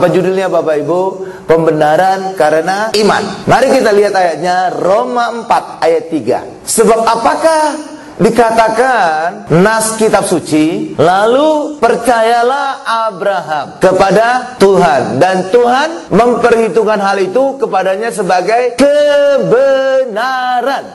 Apa judulnya Bapak Ibu? Pembenaran karena iman. Mari kita lihat ayatnya, Roma 4 ayat 3. Sebab apakah dikatakan nas kitab suci, lalu percayalah Abraham kepada Tuhan, dan Tuhan memperhitungkan hal itu kepadanya sebagai kebenaran.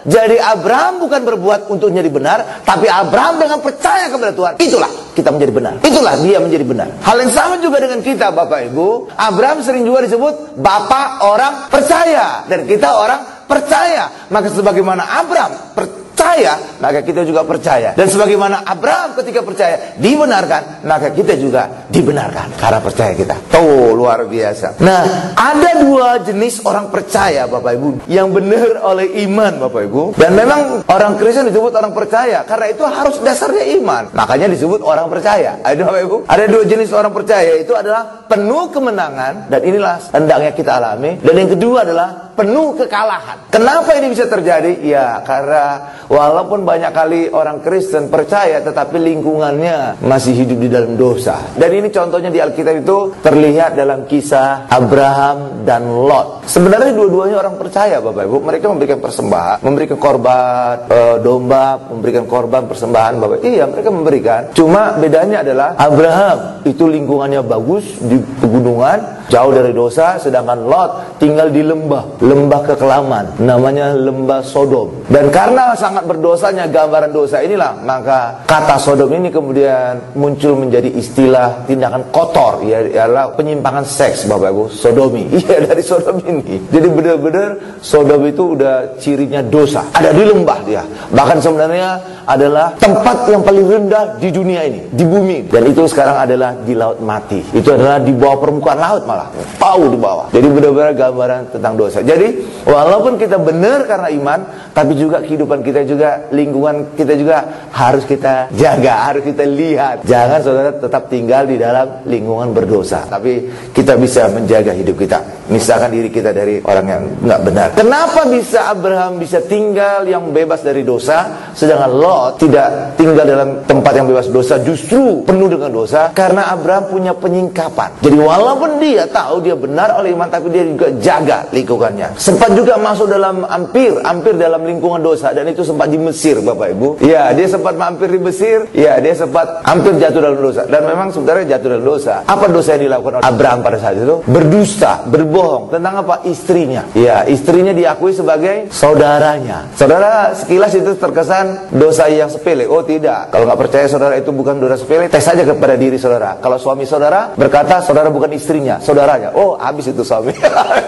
Jadi Abraham bukan berbuat untuk menjadi benar, tapi Abraham dengan percaya kepada Tuhan, itulah kita menjadi benar, itulah dia menjadi benar. Hal yang sama juga dengan kita Bapak Ibu. Abraham sering juga disebut bapak orang percaya, dan kita orang percaya. Maka sebagaimana Abraham percaya, maka kita juga percaya. Dan sebagaimana Abraham ketika percaya dibenarkan, maka kita juga dibenarkan karena percaya kita. Tuh, luar biasa. Nah, ada dua jenis orang percaya Bapak Ibu, yang benar oleh iman Bapak Ibu. Dan memang orang Kristen disebut orang percaya karena itu harus dasarnya iman. Makanya disebut orang percaya. Ada Bapak Ibu, ada dua jenis orang percaya, itu adalah penuh kemenangan, dan inilah hendaknya kita alami. Dan yang kedua adalah penuh kekalahan. Kenapa ini bisa terjadi? Ya, karena walaupun banyak kali orang Kristen percaya, tetapi lingkungannya masih hidup di dalam dosa. Dan ini contohnya di Alkitab itu terlihat dalam kisah Abraham dan Lot. Sebenarnya dua-duanya orang percaya Bapak Ibu. Mereka memberikan persembahan, memberikan korban domba, memberikan korban persembahan Bapak. Iya, mereka memberikan. Cuma bedanya adalah Abraham itu lingkungannya bagus di pegunungan, jauh dari dosa, sedangkan Lot tinggal di lembah kekelaman, namanya lembah Sodom. Dan karena sangat berdosanya gambaran dosa inilah, maka kata Sodom ini kemudian muncul menjadi istilah tindakan kotor, ya, ialah penyimpangan seks Bapak Ibu, sodomi. Iya, dari Sodom ini. Jadi benar-benar Sodom itu udah cirinya dosa. Ada di lembah dia. Bahkan sebenarnya adalah tempat yang paling rendah di dunia ini, di bumi. Dan itu sekarang adalah di laut mati. Itu adalah di bawah permukaan laut malah. Tahu di bawah. Jadi benar-benar gambaran tentang dosa. Jadi walaupun kita benar karena iman, tapi juga kehidupan kita juga, lingkungan kita juga harus kita jaga, harus kita lihat. Jangan saudara tetap tinggal di dalam lingkungan berdosa, tapi kita bisa menjaga hidup kita, misalkan diri kita dari orang yang nggak benar. Kenapa bisa Abraham bisa tinggal yang bebas dari dosa, sedangkan Lot tidak tinggal dalam tempat yang bebas dosa, justru penuh dengan dosa? Karena Abraham punya penyingkapan. Jadi walaupun dia tahu dia benar oleh iman, tapi dia juga jaga lingkungannya. Sempat juga masuk dalam hampir dalam lingkungan dosa, dan itu sempat di Mesir Bapak Ibu. Ya, dia sempat mampir di Mesir. Ya, dia sempat hampir jatuh dalam dosa. Dan memang sebenarnya jatuh dalam dosa. Apa dosa yang dilakukan oleh Abraham pada saat itu? Berdusta, berbohong tentang apa? Istrinya. Ya, istrinya diakui sebagai saudaranya. Saudara, sekilas itu terkesan dosa yang sepele. Oh tidak, kalau nggak percaya saudara itu bukan dosa sepele, tes saja kepada diri saudara. Kalau suami saudara berkata saudara bukan istrinya, saudaranya, oh habis itu suami.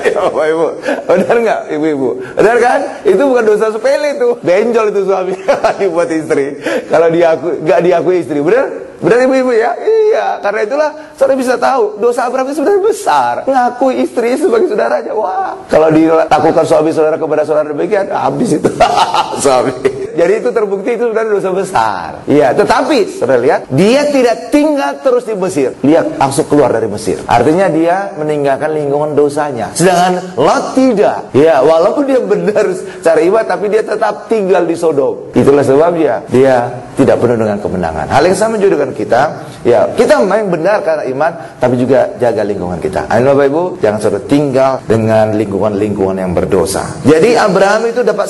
Ya Bapak Ibu, benar nggak ibu-ibu? Benar kan? Itu bukan dosa sepele itu, benjol itu suami buat istri. Kalau nggak diakui istri, benar? Benar ibu-ibu ya? Iya, karena itulah saudara bisa tahu dosa Abraham itu sebenarnya besar. Ngakui istri sebagai saudaranya. Wah, kalau dilakukan suami saudara kepada saudara demikian, habis itu suami. Jadi itu terbukti itu sebenarnya dosa besar. Iya, tetapi saudara lihat, dia tidak tinggal terus di Mesir. Dia langsung keluar dari Mesir. Artinya dia meninggalkan lingkungan dosanya. Sedangkan Lot tidak. Ya, walaupun dia benar secara ibadah, tapi dia tetap tinggal di Sodom. Itulah sebabnya dia tidak penuh dengan kemenangan. Hal yang sama juga dengan kita. Ya, kita memang benar karena iman, tapi juga jaga lingkungan kita. Ayo Bapak Ibu, jangan saudara tinggal dengan lingkungan-lingkungan yang berdosa. Jadi Abraham itu dapat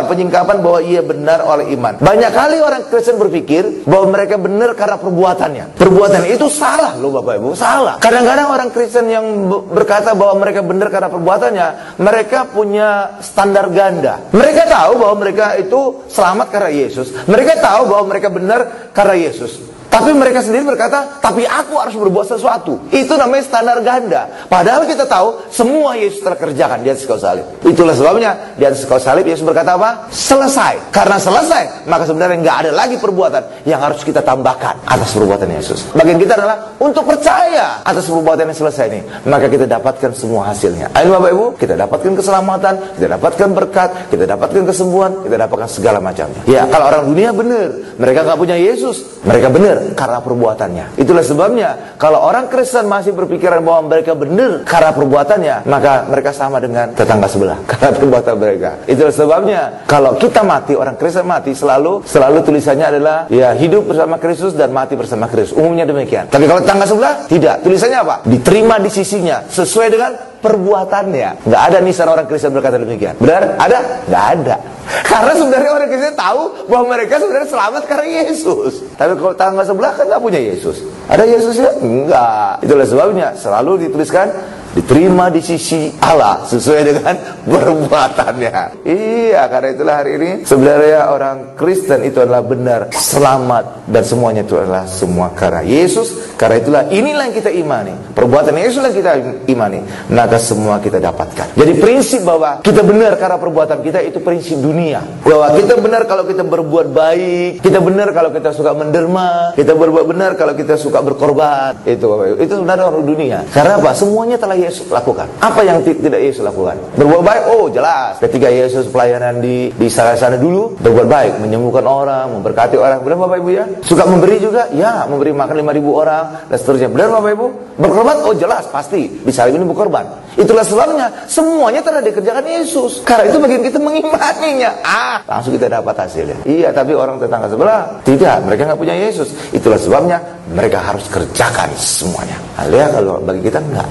penyingkapan bahwa ia benar oleh iman. Banyak kali orang Kristen berpikir bahwa mereka benar karena perbuatannya. Perbuatan itu salah loh Bapak Ibu, salah. Kadang-kadang orang Kristen yang berkata bahwa mereka benar karena perbuatannya, mereka punya standar ganda. Mereka tahu bahwa mereka itu selamat karena Yesus. Mereka tahu bahwa mereka benar karena Yesus. Tapi mereka sendiri berkata, tapi aku harus berbuat sesuatu. Itu namanya standar ganda. Padahal kita tahu semua Yesus telah kerjakan di atas kayu salib. Itulah sebabnya di atas kayu salib Yesus berkata apa? Selesai. Karena selesai, maka sebenarnya nggak ada lagi perbuatan yang harus kita tambahkan atas perbuatan Yesus. Bagian kita adalah untuk percaya atas perbuatan yang selesai ini, maka kita dapatkan semua hasilnya. Ayo Bapak Ibu, kita dapatkan keselamatan, kita dapatkan berkat, kita dapatkan kesembuhan, kita dapatkan segala macamnya. Ya, kalau orang dunia benar, mereka nggak punya Yesus, mereka benar. benar karena perbuatannya. Itulah sebabnya kalau orang Kristen masih berpikiran bahwa mereka benar karena perbuatannya, maka mereka sama dengan tetangga sebelah karena perbuatan mereka. Itulah sebabnya kalau kita mati, orang Kristen mati, selalu tulisannya adalah ya hidup bersama Kristus dan mati bersama Kristus. Umumnya demikian. Tapi kalau tetangga sebelah tidak. Tulisannya apa? Diterima di sisinya sesuai dengan perbuatannya. Nggak ada nisan orang Kristen berkata demikian. Benar? Ada? Nggak ada. Karena sebenarnya orang Kristen tahu bahwa mereka sebenarnya selamat karena Yesus. Tapi kalau tetangga sebelah kan nggak punya Yesus. Ada Yesusnya? Enggak. Itulah sebabnya selalu dituliskan diterima di sisi Allah sesuai dengan perbuatannya. Iya, karena itulah hari ini sebenarnya orang Kristen itu adalah benar selamat dan semuanya itu adalah semua karena Yesus. Karena itulah inilah yang kita imani. Perbuatan Yesus yang kita imani, maka semua kita dapatkan. Jadi prinsip bahwa kita benar karena perbuatan kita itu prinsip dunia. Bahwa kita benar kalau kita berbuat baik, kita benar kalau kita suka menderma, kita berbuat benar kalau kita suka berkorban. Itu sebenarnya orang dunia. Karena apa? Semuanya telah Yesus lakukan. Apa yang tidak Yesus lakukan? Berbuat baik, oh jelas. Ketika Yesus pelayanan di sana dulu, berbuat baik, menyembuhkan orang, memberkati orang. Benar Bapak Ibu ya? Suka memberi juga? Ya, memberi makan 5.000 orang dan seterusnya. Benar Bapak Ibu? Berkorban? Oh jelas, pasti. Disalib ini berkorban. Itulah sebabnya semuanya telah dikerjakan Yesus. Karena itu bagian kita mengimaninya. Langsung kita dapat hasilnya. Iya, tapi orang tetangga sebelah tidak, mereka nggak punya Yesus. Itulah sebabnya mereka harus kerjakan semuanya. Lihat kalau bagi kita enggak.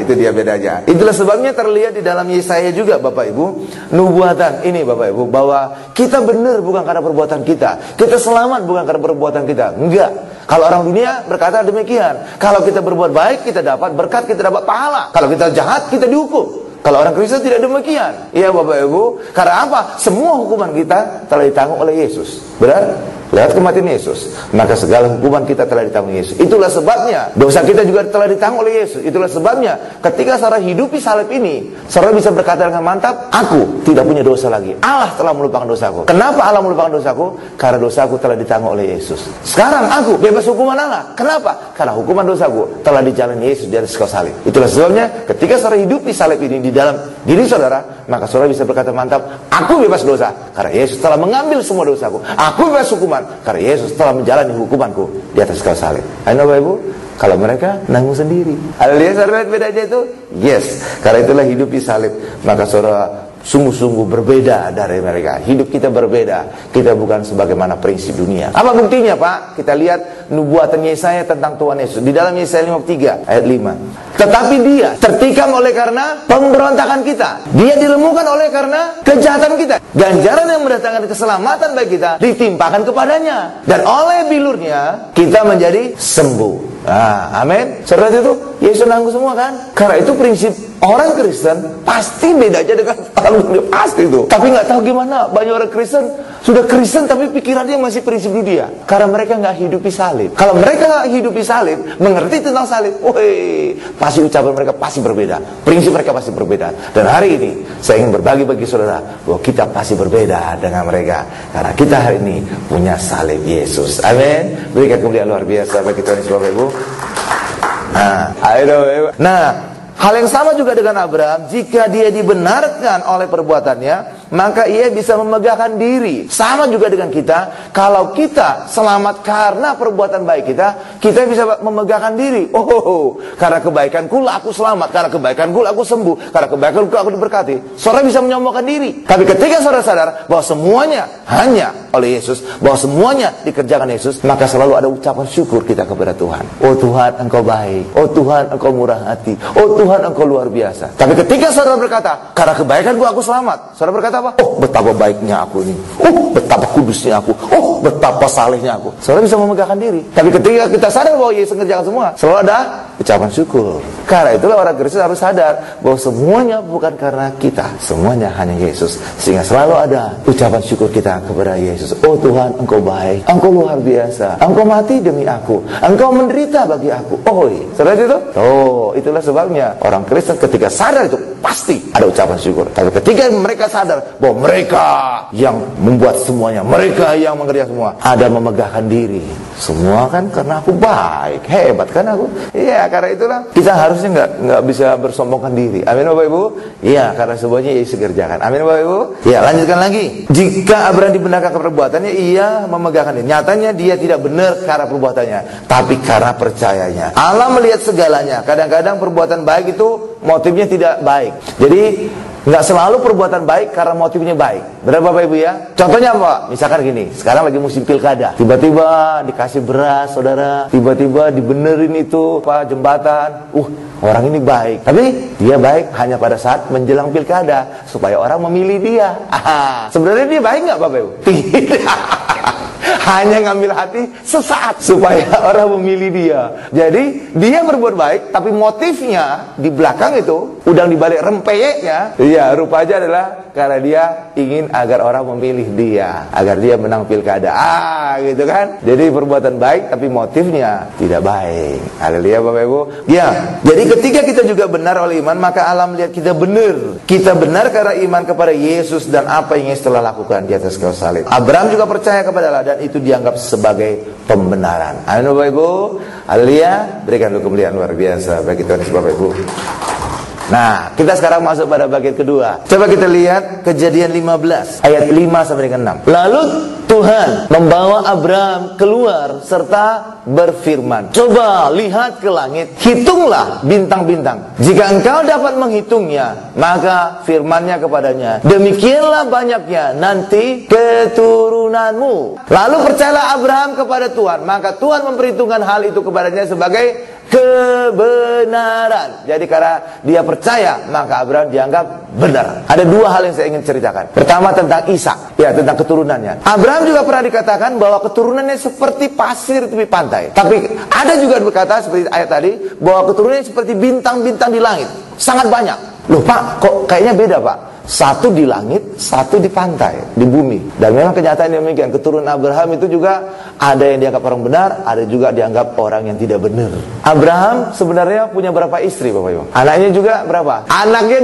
Itu dia bedanya. Itulah sebabnya terlihat di dalam Yesaya juga Bapak Ibu, nubuatan ini Bapak Ibu, bahwa kita benar bukan karena perbuatan kita, kita selamat bukan karena perbuatan kita. Enggak. Kalau orang dunia berkata demikian, kalau kita berbuat baik kita dapat berkat, kita dapat pahala. Kalau kita jahat kita dihukum. Kalau orang Kristen tidak demikian. Iya Bapak Ibu. Karena apa? Semua hukuman kita telah ditanggung oleh Yesus. Benar? Lewat kematian Yesus, maka segala hukuman kita telah ditanggung Yesus. Itulah sebabnya dosa kita juga telah ditanggung oleh Yesus. Itulah sebabnya ketika saudara hidupi salib ini, saudara bisa berkata dengan mantap, aku tidak punya dosa lagi. Allah telah melupakan dosaku. Kenapa Allah melupakan dosaku? Karena dosaku telah ditanggung oleh Yesus. Sekarang aku bebas hukuman Allah. Kenapa? Karena hukuman dosaku telah dijalani Yesus di atas kayu salib. Itulah sebabnya ketika saudara hidupi salib ini di dalam diri saudara, maka saudara bisa berkata mantap, aku bebas dosa karena Yesus telah mengambil semua dosaku. Aku bebas hukuman karena Yesus telah menjalani hukumanku di atas kayu salib. Ayo Bapak Ibu, kalau mereka nanggung sendiri. Haleluya, saudara lihat bedanya itu? Yes, karena itulah hidup di salib. Maka saudara sungguh-sungguh berbeda dari mereka. Hidup kita berbeda. Kita bukan sebagaimana prinsip dunia. Apa buktinya Pak? Kita lihat nubuatan Yesaya tentang Tuhan Yesus. Di dalam Yesaya 53 ayat 5. Tetapi dia tertikam oleh karena pemberontakan kita. Dia dilumpuhkan oleh karena kejahatan kita. Ganjaran yang mendatangkan keselamatan bagi kita ditimpakan kepadanya. Dan oleh bilurnya kita menjadi sembuh. Amin. Saudara itu Yesus nanggung semua kan? Karena itu prinsip orang Kristen pasti beda aja dengan orang dunia, pasti itu. Tapi nggak tahu gimana banyak orang Kristen sudah Kristen tapi pikirannya masih prinsip dunia. Karena mereka nggak hidupi salib. Kalau mereka nggak hidupi salib, mengerti tentang salib, pasti ucapan mereka pasti berbeda. Prinsip mereka pasti berbeda. Dan hari ini saya ingin berbagi bagi saudara bahwa kita pasti berbeda dengan mereka. Karena kita hari ini punya salib Yesus. Amin. Berikan kemuliaan luar biasa bagi Tuhan Yesus Bapak Ibu. Nah, hal yang sama juga dengan Abraham. Jika dia dibenarkan oleh perbuatannya, maka ia bisa memegahkan diri. Sama juga dengan kita. Kalau kita selamat karena perbuatan baik kita bisa memegahkan diri. Karena kebaikanku lah aku selamat, karena kebaikanku lah aku sembuh, karena kebaikanku aku diberkati. Saudara bisa menyombongkan diri. Tapi ketika saudara sadar bahwa semuanya hanya oleh Yesus, bahwa semuanya dikerjakan Yesus, maka selalu ada ucapan syukur kita kepada Tuhan. Oh Tuhan, Engkau baik. Oh Tuhan, Engkau murah hati. Oh Tuhan, Engkau luar biasa. Tapi ketika saudara berkata, karena kebaikanku aku selamat, saudara berkata apa? Oh betapa baiknya aku ini. Oh betapa kudusnya aku. Oh betapa salehnya aku. Saudara bisa memegahkan diri. Tapi ketika kita sadar bahwa Yesus mengerjakan semua, selalu ada ucapan syukur. Karena itulah orang Kristen harus sadar bahwa semuanya bukan karena kita, semuanya hanya Yesus. Sehingga selalu ada ucapan syukur kita kepada Yesus. Oh Tuhan, Engkau baik, Engkau luar biasa, Engkau mati demi aku, Engkau menderita bagi aku. Saudara itu? Itulah sebabnya orang Kristen ketika sadar itu pasti ada ucapan syukur. Tapi ketika mereka sadar bahwa mereka yang membuat semuanya, mereka yang mengerjakan semua, ada memegahkan diri. Semua kan karena aku baik, hebat kan aku. Iya, karena itulah kita harus harusnya nggak bisa bersombongkan diri. Amin Bapak Ibu. Iya, karena semuanya Yesus kerjakan. Amin Bapak Ibu. Ya, lanjutkan lagi. Jika Abraham dibenarkan ke perbuatannya, ia memegahkan ini. Nyatanya dia tidak benar karena perbuatannya, tapi karena percayanya. Allah melihat segalanya. Kadang-kadang perbuatan baik itu motifnya tidak baik. Jadi nggak selalu perbuatan baik karena motifnya baik. Benar Bapak Ibu ya? Contohnya apa? Misalkan gini, sekarang lagi musim pilkada. Tiba-tiba dikasih beras, saudara. Tiba-tiba dibenerin itu jembatan. Orang ini baik. Tapi dia baik hanya pada saat menjelang pilkada, supaya orang memilih dia. Sebenarnya dia baik nggak Bapak Ibu? Tidak. Hanya ngambil hati sesaat supaya orang memilih dia. Jadi dia berbuat baik, tapi motifnya di belakang itu, udang dibalik rempeyeknya, ya rupanya adalah karena dia ingin agar orang memilih dia, agar dia menang pilkada. Gitu kan? Jadi perbuatan baik tapi motifnya tidak baik. Haleluya Bapak Ibu. Ya, jadi ketika kita juga benar oleh iman, maka Allah melihat kita benar. Kita benar karena iman kepada Yesus dan apa yang Yesus telah lakukan di atas kayu salib. Abraham juga percaya kepada Allah dan itu dianggap sebagai pembenaran. Amin Bapak Ibu. Haleluya. Berikan dulu kemuliaan luar biasa bagi Tuhan Yesus Bapak Ibu. Nah, kita sekarang masuk pada bagian kedua. Coba kita lihat Kejadian 15 ayat 5 sampai dengan 6. Lalu Tuhan membawa Abraham keluar serta berfirman, coba lihat ke langit, hitunglah bintang-bintang. Jika engkau dapat menghitungnya, maka firmannya kepadanya, demikianlah banyaknya nanti keturunanmu. Lalu percayalah Abraham kepada Tuhan, maka Tuhan memperhitungkan hal itu kepadanya sebagai kebenaran. Jadi karena dia percaya, maka Abraham dianggap benar. Ada dua hal yang saya ingin ceritakan. Pertama tentang Ishak, ya tentang keturunannya. Abraham juga pernah dikatakan bahwa keturunannya seperti pasir di pantai. Tapi ada juga berkata seperti ayat tadi, bahwa keturunannya seperti bintang-bintang di langit. Sangat banyak. Loh Pak, kok kayaknya beda Pak? Satu di langit, satu di pantai, di bumi. Dan memang kenyataan yang demikian. Keturunan Abraham itu juga ada yang dianggap orang benar, ada juga dianggap orang yang tidak benar. Abraham sebenarnya punya berapa istri Bapak Ibu? Anaknya juga berapa? Anaknya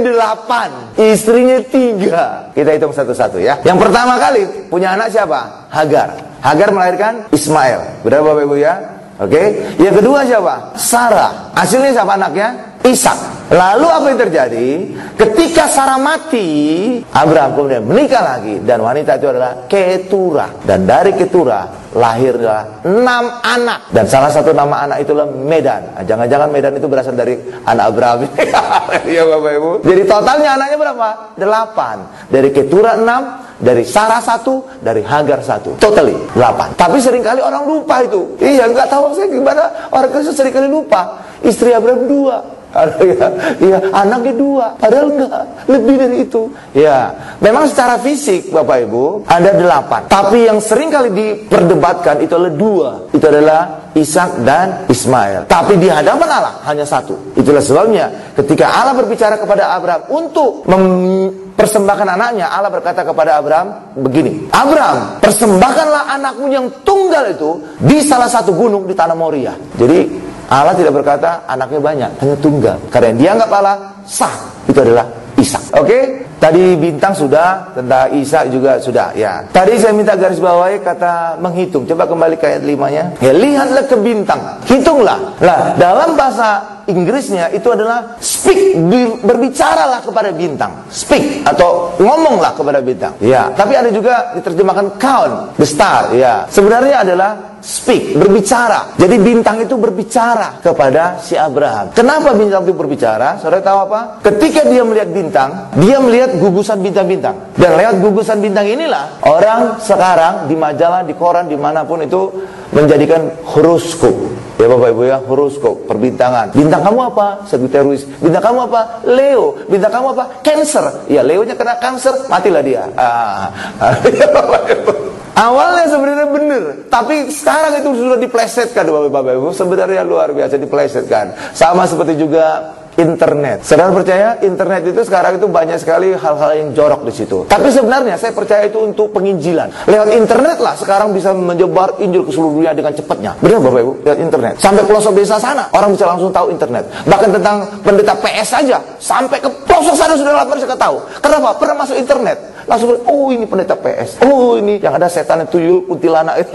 8, istrinya 3. Kita hitung satu-satu ya. Yang pertama kali punya anak siapa? Hagar. Hagar melahirkan Ismail. Benar Bapak Ibu ya? Oke. Yang kedua siapa? Sarah. Hasilnya siapa anaknya? Ishak. Lalu apa yang terjadi? Ketika Sarah mati, Abraham kemudian menikah lagi, dan wanita itu adalah Keturah. Dan dari Keturah lahirlah 6 anak, dan salah satu nama anak itulah Medan. Jangan-jangan Medan itu berasal dari anak Abraham. Ya Bapak Ibu. Jadi totalnya anaknya berapa? 8. Dari Keturah 6, dari Sarah 1, dari Hagar 1. Totally 8. Tapi seringkali orang lupa itu. Iya, nggak tahu saya gimana orang Kristen seringkali lupa. Istri Abraham 2. Iya, anaknya 2. Padahal enggak, lebih dari itu. Ya, memang secara fisik Bapak Ibu ada 8. Tapi yang sering kali diperdebatkan itu adalah 2. Itu adalah Ishak dan Ismail. Tapi di hadapan Allah hanya 1. Itulah sebabnya ketika Allah berbicara kepada Abraham untuk persembahkan anaknya, Allah berkata kepada Abraham begini, Abraham, persembahkanlah anakmu yang tunggal itu di salah satu gunung di tanah Moria. Jadi Allah tidak berkata anaknya banyak, hanya tunggal. Karena yang dianggap Allah sah, itu adalah Ishak. Oke? Tadi bintang sudah, tentang Ishak juga sudah. Ya. Tadi saya minta garis bawahi kata menghitung. Coba kembali ke ayat 5-nya. Ya, lihatlah ke bintang, hitunglah. Lah, dalam bahasa Inggrisnya itu adalah speak, berbicaralah kepada bintang. Speak atau ngomonglah kepada bintang. Ya, tapi ada juga diterjemahkan count the star. Ya, sebenarnya adalah speak, berbicara. Jadi bintang itu berbicara kepada si Abraham. Kenapa bintang itu berbicara? Saudara tahu apa? Ketika dia melihat bintang, dia melihat gugusan bintang-bintang. Dan lewat gugusan bintang inilah orang sekarang di majalah, di koran, dimanapun itu menjadikan horoskop. Ya Bapak Ibu ya, horoskop, perbintangan. Bintang kamu apa? Sagittarius. Bintang kamu apa? Leo. Bintang kamu apa? Cancer. Ya, Leonya kena kanker, matilah dia. Ya Bapak Ibu. Awalnya sebenarnya benar, tapi sekarang itu sudah diplesetkan Bapak Ibu. Sebenarnya luar biasa diplesetkan. Sama seperti juga internet. Saudara percaya internet itu sekarang itu banyak sekali hal-hal yang jorok di situ. Tapi sebenarnya saya percaya itu untuk penginjilan. Lewat internet lah sekarang bisa menyebar Injil ke seluruh dunia dengan cepatnya. Benar Bapak Ibu? Lewat internet. Sampai pelosok desa sana orang bisa langsung tahu internet. Bahkan tentang pendeta PS saja sampai ke pelosok sana sudah bisa tahu. Kenapa? Pernah masuk internet. langsung, oh ini pendeta PS, oh ini yang ada setan yang tuyul kuntilanak itu.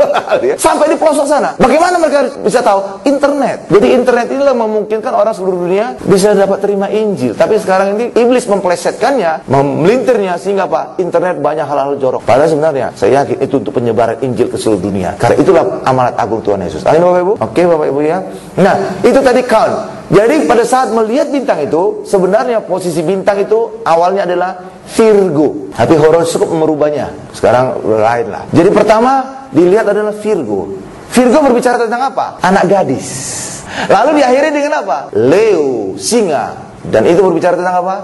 Sampai di pelosok sana. Bagaimana mereka bisa tahu? Internet. Jadi internet inilah memungkinkan orang seluruh dunia bisa dapat terima Injil. Tapi sekarang ini iblis memplesetkannya, memelintirnya, sehingga apa? Internet banyak hal-hal jorok. Padahal sebenarnya saya yakin itu untuk penyebaran Injil ke seluruh dunia. Karena itulah amanat agung Tuhan Yesus. Amin Bapak Ibu? Oke Bapak Ibu ya. Nah, itu tadi count. Jadi pada saat melihat bintang itu, sebenarnya posisi bintang itu awalnya adalah Virgo, tapi horoskop merubahnya. Sekarang lain lah. Jadi pertama dilihat adalah Virgo. Virgo berbicara tentang apa? Anak gadis. Lalu diakhiri dengan apa? Leo, singa. Dan itu berbicara tentang apa?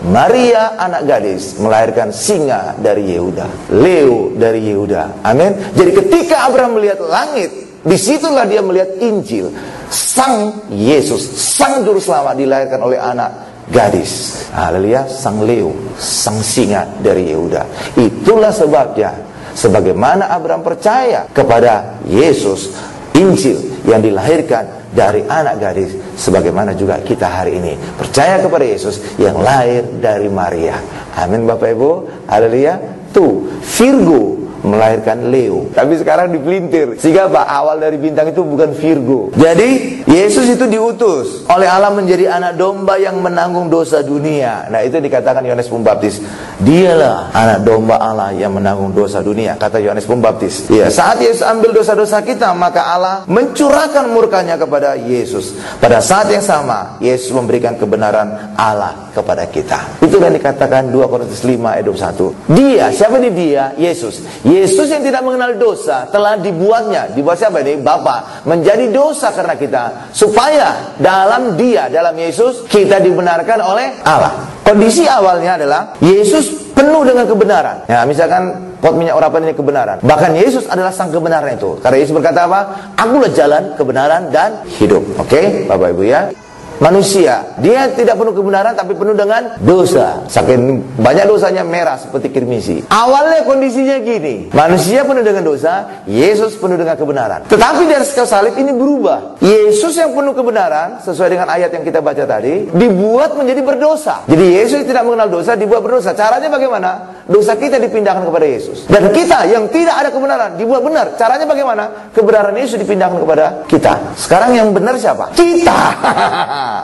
Maria, anak gadis, melahirkan singa dari Yehuda, Leo dari Yehuda. Amin. Jadi ketika Abraham melihat langit, disitulah dia melihat Injil. Sang Yesus, sang juru selamat dilahirkan oleh anak gadis. Haleluya, sang Leo, sang singa dari Yehuda. Itulah sebabnya, sebagaimana Abraham percaya kepada Yesus, Injil yang dilahirkan dari anak gadis, sebagaimana juga kita hari ini percaya kepada Yesus yang lahir dari Maria. Amin Bapak Ibu. Haleluya. Tuh, Virgo melahirkan Leo. Tapi sekarang dipelintir. Sehingga apa? Awal dari bintang itu bukan Virgo. Jadi Yesus itu diutus oleh Allah menjadi anak domba yang menanggung dosa dunia. Nah itu dikatakan Yohanes Pembaptis. Dialah anak domba Allah yang menanggung dosa dunia, kata Yohanes Pembaptis. Ya, saat Yesus ambil dosa-dosa kita, maka Allah mencurahkan murkanya kepada Yesus. Pada saat yang sama, Yesus memberikan kebenaran Allah kepada kita. Itulah yang dikatakan 2 Korintus 5 ayat 21. Dia, siapa ini dia? Yesus. Yesus yang tidak mengenal dosa telah dibuat siapa ini? Bapa, menjadi dosa karena kita, supaya dalam dia, dalam Yesus, kita dibenarkan oleh Allah. Kondisi awalnya adalah Yesus penuh dengan kebenaran. Ya, misalkan pot minyak urapan ini kebenaran. Bahkan Yesus adalah sang kebenaran itu. Karena Yesus berkata apa? Akulah jalan, kebenaran, dan hidup. Oke, Bapak Ibu ya. Manusia, dia tidak penuh kebenaran tapi penuh dengan dosa. Saking banyak dosanya merah seperti kirmisi. Awalnya kondisinya gini, manusia penuh dengan dosa, Yesus penuh dengan kebenaran. Tetapi dari kayu salib ini berubah. Yesus yang penuh kebenaran, sesuai dengan ayat yang kita baca tadi, dibuat menjadi berdosa. Jadi Yesus yang tidak mengenal dosa dibuat berdosa. Caranya bagaimana? Dosa kita dipindahkan kepada Yesus. Dan kita yang tidak ada kebenaran dibuat benar. Caranya bagaimana? Kebenaran Yesus dipindahkan kepada kita. Sekarang yang benar siapa? Kita.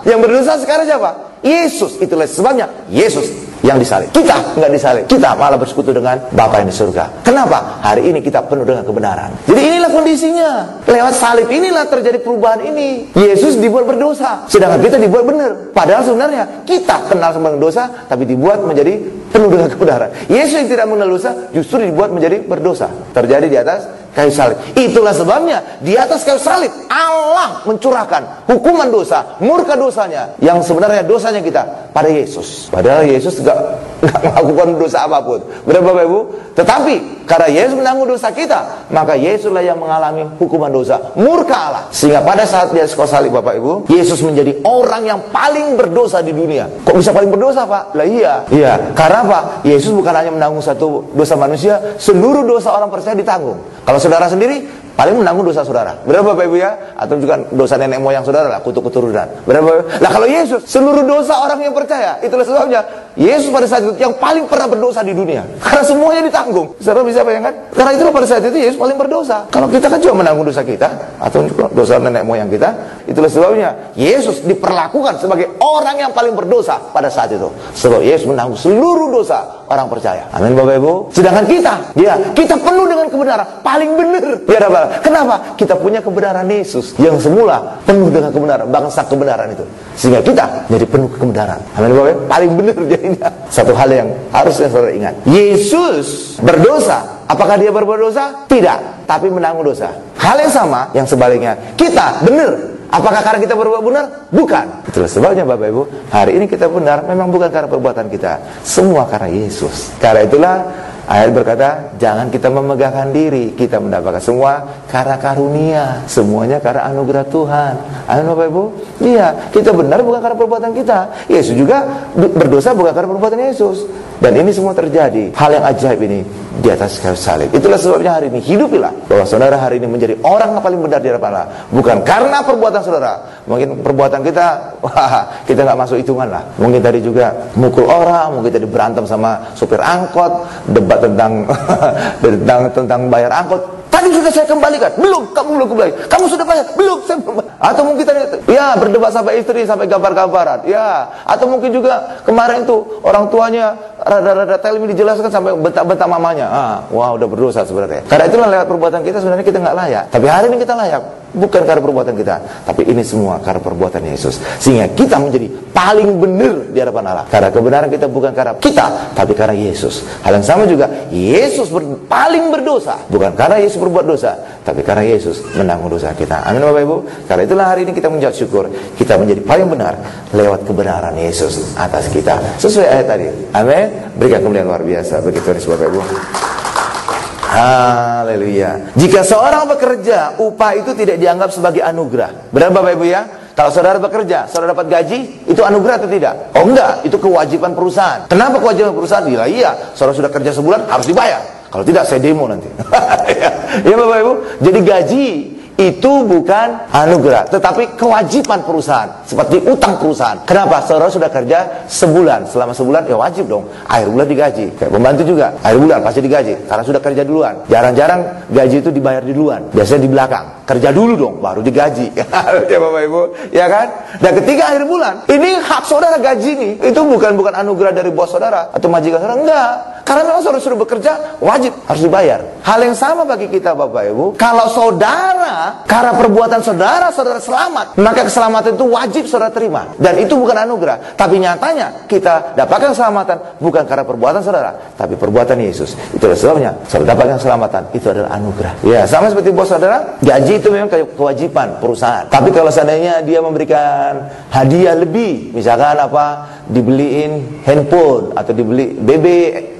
Yang berdosa sekarang siapa? Yesus. Itulah sebabnya Yesus yang disalib. Kita nggak disalib. Kita malah bersekutu dengan Bapa yang di surga. Kenapa? Hari ini kita penuh dengan kebenaran. Jadi inilah kondisinya. Lewat salib inilah terjadi perubahan ini. Yesus dibuat berdosa, sedangkan kita dibuat benar. Padahal sebenarnya kita kenal sama dosa, tapi dibuat menjadi penuh dengan kebenaran. Yesus yang tidak mengenal dosa justru dibuat menjadi berdosa. Terjadi di atas kayu salib. Itulah sebabnya di atas kayu salib Allah mencurahkan hukuman dosa, murka dosanya, yang sebenarnya dosanya kita pada Yesus. Padahal Yesus nggak melakukan dosa apapun. Benar Bapak Ibu? Tetapi karena Yesus menanggung dosa kita, maka Yesuslah yang mengalami hukuman dosa, murka Allah. Sehingga pada saat di atas kayu salib Bapak Ibu, Yesus menjadi orang yang paling berdosa di dunia. Kok bisa paling berdosa Pak? Lah iya. Karena apa? Yesus bukan hanya menanggung satu dosa manusia, seluruh dosa orang percaya ditanggung. Kalau saudara sendiri paling menanggung dosa saudara. Benar Bapak Ibu ya? Atau juga dosa nenek moyang saudara lah, kutuk keturunan. Benar Bapak Ibu? Nah kalau Yesus, seluruh dosa orang yang percaya. Itulah sebabnya Yesus pada saat itu yang paling pernah berdosa di dunia. Karena semuanya ditanggung. Saudara bisa bayangkan? Karena itulah pada saat itu Yesus paling berdosa. Kalau kita kan cuma menanggung dosa kita, atau juga dosa nenek moyang kita. Itulah sebabnya Yesus diperlakukan sebagai orang yang paling berdosa pada saat itu. Sebab Yesus menanggung seluruh dosa orang percaya. Amin Bapak Ibu. Sedangkan kita penuh dengan kebenaran, paling benar. Biar apa? Kenapa? Kita punya kebenaran Yesus yang semula penuh dengan kebenaran, bangsa kebenaran itu. Sehingga kita jadi penuh kebenaran. Amin Bapak Ibu. Paling benar jadinya. Satu hal yang harusnya saudara ingat. Yesus berdosa. Apakah dia berbuat dosa? Tidak, tapi menanggung dosa. Hal yang sama, yang sebaliknya. Kita benar. Apakah karena kita berbuat benar? Bukan. Itulah sebabnya Bapak Ibu, hari ini kita benar memang bukan karena perbuatan kita. Semua karena Yesus. Karena itulah ayat berkata, jangan kita memegahkan diri, kita mendapatkan semua karena karunia, semuanya karena anugerah Tuhan. Amin Bapak Ibu. Iya, kita benar bukan karena perbuatan kita. Yesus juga berdosa bukan karena perbuatan Yesus. Dan ini semua terjadi, hal yang ajaib ini di atas kayu salib. Itulah sebabnya hari ini hidupilah bahwa saudara hari ini menjadi orang yang paling benar di hadapan Allah, bukan karena perbuatan saudara, Mungkin perbuatan kita, wah, kita nggak masuk hitungan lah. Mungkin tadi juga mukul orang, mungkin tadi berantem sama supir angkot, debat tentang tentang bayar angkot. Tadi sudah saya kembalikan, belum, kamu belum kembali. Kamu sudah bayar, belum, saya belum. Atau mungkin tadi, ya berdebat sampai istri, sampai gambar-gambaran, ya. Atau mungkin juga kemarin itu orang tuanya rada-rada telmi dijelaskan sampai bentak-bentak mamanya. Wah, udah berdosa sebenarnya. Karena itulah lewat perbuatan kita sebenarnya kita nggak layak. Tapi hari ini kita layak, bukan karena perbuatan kita, tapi ini semua karena perbuatan Yesus. Sehingga kita menjadi paling benar di hadapan Allah. Karena kebenaran kita bukan karena kita, tapi karena Yesus. Hal yang sama juga, Yesus paling berdosa, bukan karena Yesus berbuat dosa, tapi karena Yesus menanggung dosa kita. Amin Bapak Ibu. Karena itulah hari ini kita menjawab syukur, kita menjadi paling benar lewat kebenaran Yesus atas kita, sesuai ayat tadi. Amin. Berikan kemuliaan luar biasa bagi Tuhan Yesus Bapak Ibu. Haleluya. Jika seorang bekerja, upah itu tidak dianggap sebagai anugerah. Benar Bapak Ibu ya? Kalau saudara bekerja, saudara dapat gaji, itu anugerah atau tidak? Oh enggak, itu kewajiban perusahaan. Kenapa kewajiban perusahaan? Iya, saudara sudah kerja sebulan harus dibayar. Kalau tidak saya demo nanti. Ya Bapak Ibu. Jadi gaji itu bukan anugerah, tetapi kewajiban perusahaan, seperti utang perusahaan. Kenapa? Saudara sudah kerja sebulan, selama sebulan ya wajib dong akhir bulan digaji. Kayak pembantu juga, akhir bulan pasti digaji karena sudah kerja duluan. Jarang-jarang gaji itu dibayar di duluan, biasanya di belakang. Kerja dulu dong baru digaji. Ya Bapak Ibu, ya kan? Dan ketika akhir bulan, ini hak saudara gaji nih. Itu bukan anugerah dari bos saudara atau majikan saudara, enggak. Karena memang saudara sudah bekerja, wajib harus dibayar. Hal yang sama bagi kita Bapak Ibu. Kalau saudara, karena perbuatan saudara selamat, maka keselamatan itu wajib saudara terima. Dan itu bukan anugerah. Tapi nyatanya kita dapatkan keselamatan bukan karena perbuatan saudara, tapi perbuatan Yesus. Itulah sebabnya saudara dapatkan keselamatan, itu adalah anugerah. Ya, sama seperti bos saudara, gaji itu memang kewajiban perusahaan. Tapi kalau seandainya dia memberikan hadiah lebih, misalkan dibeliin handphone atau dibeli BB,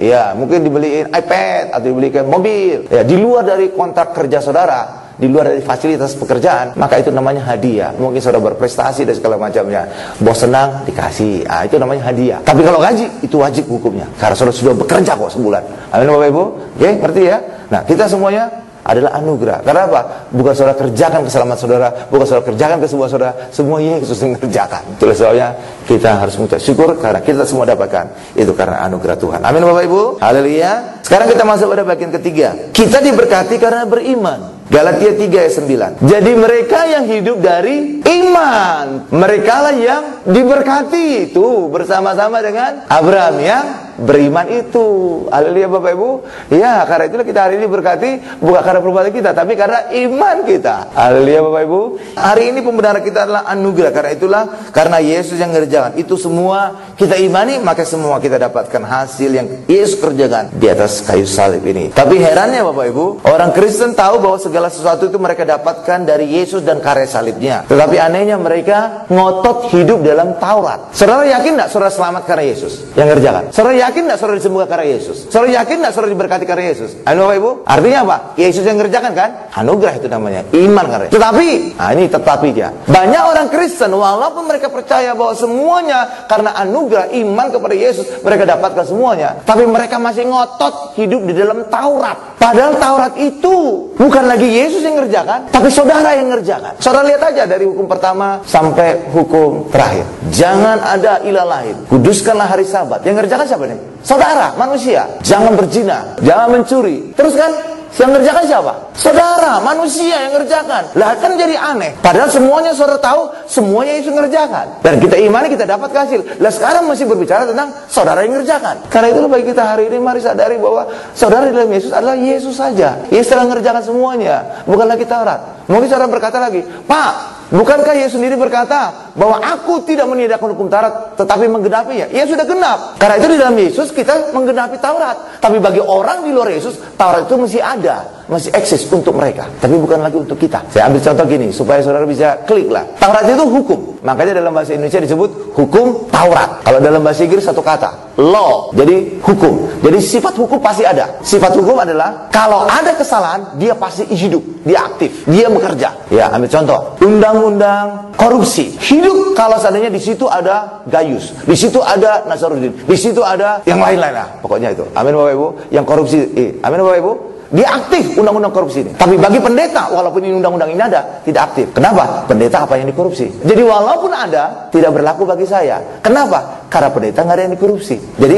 ya mungkin dibeliin iPad atau dibelikan mobil, ya di luar dari kontrak kerja saudara, di luar dari fasilitas pekerjaan, maka itu namanya hadiah. Mungkin saudara berprestasi dan segala macamnya, bos senang dikasih, itu namanya hadiah. Tapi kalau gaji itu wajib hukumnya, karena saudara sudah bekerja kok sebulan. Amin Bapak Ibu, oke, ngerti ya? Nah, kita semuanya adalah anugerah. Karena apa? Bukan saudara kerjakan keselamatan saudara, bukan saudara kerjakan kesembuhan saudara, semua Yesus yang kerjakan. Itulah sebabnya kita harus mengucap syukur karena kita semua dapatkan itu karena anugerah Tuhan. Amin Bapak Ibu. Haleluya. Sekarang kita masuk pada bagian ketiga. Kita diberkati karena beriman. Galatia 3 ayat 9. Jadi mereka yang hidup dari iman, merekalah yang diberkati itu bersama-sama dengan Abraham yang beriman itu. Haleluya Bapak Ibu. Ya, karena itulah kita hari ini berkati bukan karena perbuatan kita, tapi karena iman kita. Haleluya Bapak Ibu. Hari ini pembenaran kita adalah anugerah. Karena itulah, karena Yesus yang ngerjakan itu semua kita imani, maka semua kita dapatkan hasil yang Yesus kerjakan di atas kayu salib ini. Tapi herannya Bapak Ibu, orang Kristen tahu bahwa segala sesuatu itu mereka dapatkan dari Yesus dan karya salibnya. Tetapi anehnya mereka ngotot hidup dalam Taurat. Saudara yakin tidak saudara selamat karena Yesus yang ngerjakan? Saudara yakin tidak saudara disembuhkan karena Yesus? Saudara yakin tidak saudara diberkati karena Yesus? Amin Bapak Ibu. Artinya apa? Yesus yang ngerjakan kan? Anugerah itu namanya, iman karena. Tetapi, ini tetapinya. Banyak orang Kristen walaupun mereka percaya bahwa semuanya karena anugerah, iman kepada Yesus, mereka dapatkan semuanya, tapi mereka masih ngotot hidup di dalam Taurat. Padahal Taurat itu bukan lagi Yesus yang ngerjakan, tapi saudara yang ngerjakan. Saudara lihat aja dari hukum pertama sampai hukum terakhir. Jangan ada ilah lain. Kuduskanlah hari Sabat. Yang ngerjakan siapa nih? Saudara, manusia. Jangan berzina, jangan mencuri. Terus kan, yang ngerjakan siapa? Saudara, manusia yang ngerjakan. Lah kan jadi aneh. Padahal semuanya saudara tahu, semuanya Yesus ngerjakan. Dan kita imani, kita dapat hasil. Lah sekarang masih berbicara tentang saudara yang ngerjakan. Karena itu bagi kita hari ini, mari sadari bahwa saudara di dalam Yesus adalah Yesus saja. Yesus telah ngerjakan semuanya, bukan lagi Taurat. Mungkin saudara berkata lagi, Pak, bukankah Yesus sendiri berkata bahwa aku tidak meniadakan hukum Taurat tetapi menggenapinya? Ia sudah genap. Karena itu di dalam Yesus kita menggenapi Taurat. Tapi bagi orang di luar Yesus, Taurat itu masih ada, masih eksis untuk mereka, tapi bukan lagi untuk kita. Saya ambil contoh gini supaya saudara bisa klik lah. Taurat itu hukum. Makanya dalam bahasa Indonesia disebut hukum Taurat. Kalau dalam bahasa Inggris satu kata, law. Jadi hukum. Jadi sifat hukum pasti ada. Sifat hukum adalah kalau ada kesalahan, dia pasti hidup, dia aktif, dia bekerja. Ya, ambil contoh, undang-undang korupsi. Hidup kalau seandainya di situ ada Gayus, di situ ada Nasaruddin, di situ ada yang lain-lain lah. Pokoknya itu. Amin Bapak Ibu. Yang korupsi, amin Bapak Ibu. dia aktif undang-undang korupsi ini. Tapi bagi pendeta, walaupun ini undang-undang ini ada, tidak aktif. Kenapa? Pendeta apa yang dikorupsi? Jadi walaupun ada, tidak berlaku bagi saya. Kenapa? Karena pendeta nggak ada yang dikorupsi. Jadi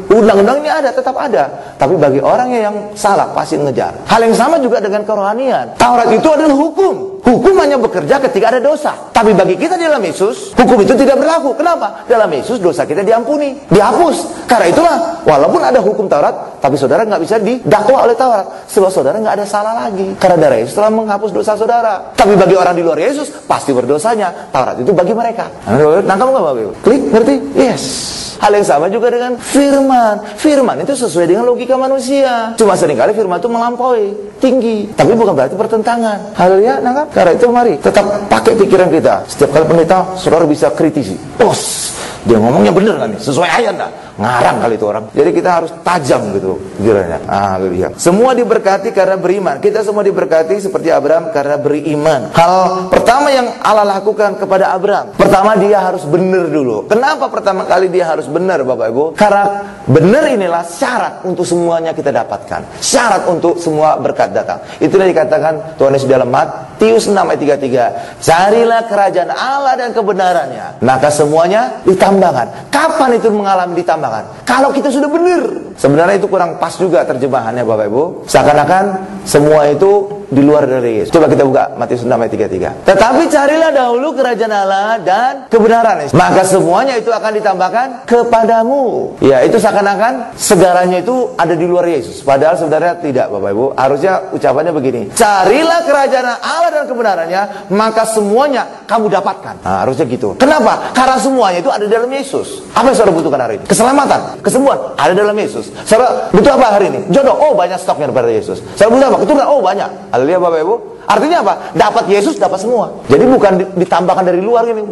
undang-undang ini ada, tetap ada. Tapi bagi orang yang salah, pasti ngejar. Hal yang sama juga dengan kerohanian. Taurat itu adalah hukum. Hukum hanya bekerja ketika ada dosa. Tapi bagi kita di dalam Yesus, hukum itu tidak berlaku. Kenapa? Dalam Yesus dosa kita diampuni, dihapus. Karena itulah, walaupun ada hukum Taurat, tapi saudara nggak bisa didakwa oleh Taurat. Sebab saudara nggak ada salah lagi. Karena darah Yesus telah menghapus dosa saudara. Tapi bagi orang di luar Yesus, pasti berdosanya. Taurat itu bagi mereka. Nangkap nggak Bapak Ibu? Klik, ngerti? Yes. Hal yang sama juga dengan firman. Firman itu sesuai dengan logika manusia. Cuma seringkali firman itu melampaui, tinggi. Tapi bukan berarti pertentangan. Haleluya, nangkap? Karena itu mari tetap pakai pikiran kita. Setiap kali pendeta, saudara bisa kritisi. Dia ngomongnya bener kan nih? Sesuai ayat dah. Ngarang kali itu orang. Jadi kita harus tajam gitu pikirannya. Haleluya. Semua diberkati karena beriman. Kita semua diberkati seperti Abraham karena beriman. Hal pertama yang Allah lakukan kepada Abraham, pertama dia harus benar dulu. Kenapa pertama kali dia harus benar, Bapak Ibu? Karena benar inilah syarat untuk semuanya kita dapatkan. Syarat untuk semua berkat datang. Itulah dikatakan Tuhan Yesus dalam Matius 6 ayat 33. Carilah kerajaan Allah dan kebenarannya, maka semuanya ditambahkan. Kapan itu mengalami ditambahkan? Kalau kita sudah benar. Sebenarnya itu kurang pas juga terjemahannya Bapak Ibu. Seakan-akan semua itu di luar dari Yesus. Coba kita buka Matius 6 ayat 33. Tetapi carilah dahulu kerajaan Allah dan kebenaran, maka semuanya itu akan ditambahkan kepadamu. Ya, itu seakan-akan segalanya itu ada di luar Yesus. Padahal sebenarnya tidak, Bapak Ibu. Harusnya ucapannya begini. Carilah kerajaan Allah dan kebenarannya, maka semuanya kamu dapatkan. Nah, harusnya gitu. Kenapa? Karena semuanya itu ada dalam Yesus. Apa yang saudara butuhkan hari ini? Keselamatan, kesembuhan ada dalam Yesus. Saudara butuh apa hari ini? Jodoh, oh banyak stoknya daripada Yesus. Saudara butuh apa? Keturunan, oh banyak. Haleluya Bapak Ibu. Artinya apa? Dapat Yesus, dapat semua. Jadi bukan ditambahkan dari luar ini.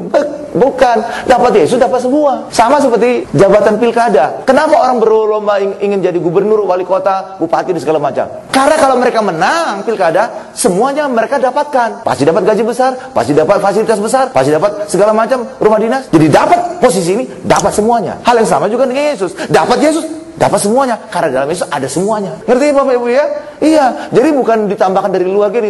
Bukan. Dapat Yesus, dapat semua. Sama seperti jabatan pilkada. Kenapa orang berlomba ingin jadi gubernur, wali kota, bupati, dan segala macam? Karena kalau mereka menang pilkada, semuanya mereka dapatkan. Pasti dapat gaji besar, pasti dapat fasilitas besar, pasti dapat segala macam rumah dinas. Jadi dapat posisi ini, dapat semuanya. Hal yang sama juga dengan Yesus. Dapat Yesus, dapat semuanya. Karena dalam Yesus ada semuanya. Ngerti Bapak Ibu ya? Iya. Jadi bukan ditambahkan dari luar gini.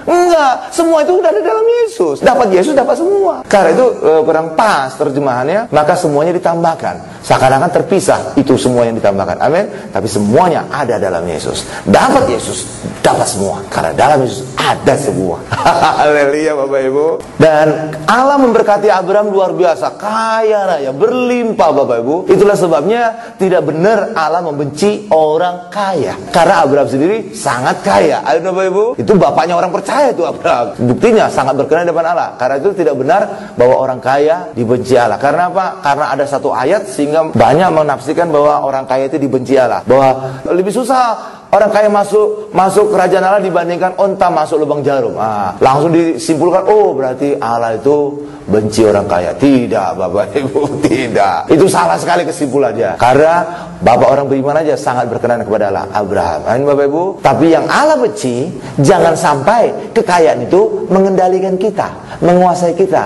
Enggak. Semua itu udah ada dalam Yesus. Dapat Yesus, dapat semua. Karena itu kurang pas terjemahannya. Maka semuanya ditambahkan. Seakan-akan terpisah. Itu semua yang ditambahkan. Amin. Tapi semuanya ada dalam Yesus. Dapat Yesus, dapat semua. Karena dalam Yesus ada semua. Haleluya Bapak Ibu. Dan Allah memberkati Abraham luar biasa. Kaya raya, berlimpah Bapak Ibu. Itulah sebabnya tidak benar Allah membenci orang kaya. Karena Abraham sendiri sangat kaya. Ayo Bapak Ibu. Itu bapaknya orang percaya itu Abraham. Buktinya sangat berkenan di depan Allah. Karena itu tidak benar bahwa orang kaya dibenci Allah. Karena apa? Karena ada satu ayat sehingga banyak menafsirkan bahwa orang kaya itu dibenci Allah. Bahwa lebih susah orang kaya masuk kerajaan Allah dibandingkan onta masuk lubang jarum. Langsung disimpulkan, oh berarti Allah itu benci orang kaya. Tidak Bapak Ibu, tidak. Itu salah sekali kesimpulannya. Karena bapak orang beriman aja sangat berkenan kepada Allah, Abraham. Amin Bapak Ibu. Tapi yang Allah benci, jangan sampai kekayaan itu mengendalikan kita, menguasai kita.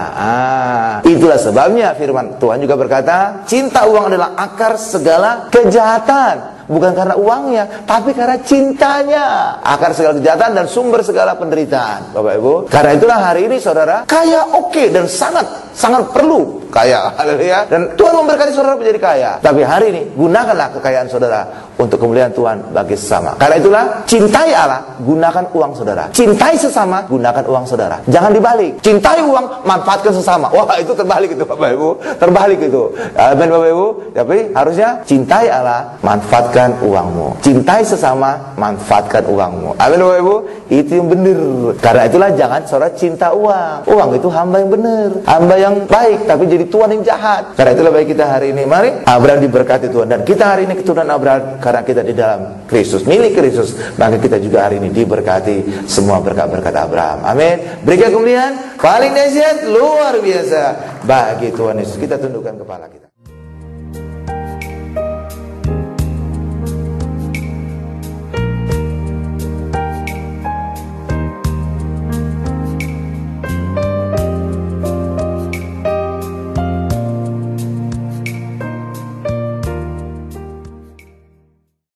Itulah sebabnya firman Tuhan juga berkata, cinta uang adalah akar segala kejahatan. Bukan karena uangnya, tapi karena cintanya. Akar segala kejahatan dan sumber segala penderitaan. Bapak Ibu. Karena itulah hari ini saudara kaya oke, dan sangat perlu kaya. Haleluya. Dan Tuhan memberkati saudara menjadi kaya. Tapi hari ini gunakanlah kekayaan saudara untuk kemuliaan Tuhan bagi sesama. Karena itulah cintai Allah, gunakan uang saudara. Cintai sesama, gunakan uang saudara. Jangan dibalik. Cintai uang, manfaatkan sesama. Wah, itu terbalik itu Bapak Ibu. Terbalik itu. Amin Bapak Ibu. Tapi harusnya cintai Allah, manfaatkan uangmu. Cintai sesama, manfaatkan uangmu. Amin Bapak Ibu. Itu yang benar. Karena itulah jangan saudara cinta uang. Uang itu hamba yang benar, hamba yang baik, tapi jadi tuan yang jahat. Karena itulah baik kita hari ini. Mari Abraham diberkati Tuhan, dan kita hari ini keturunan Abraham karena kita di dalam Kristus, milik Kristus. Maka kita juga hari ini diberkati semua berkat-berkat Abraham. Amin. Berikan kemuliaan paling dahsyat luar biasa bagi Tuhan Yesus. Kita tundukkan kepala kita.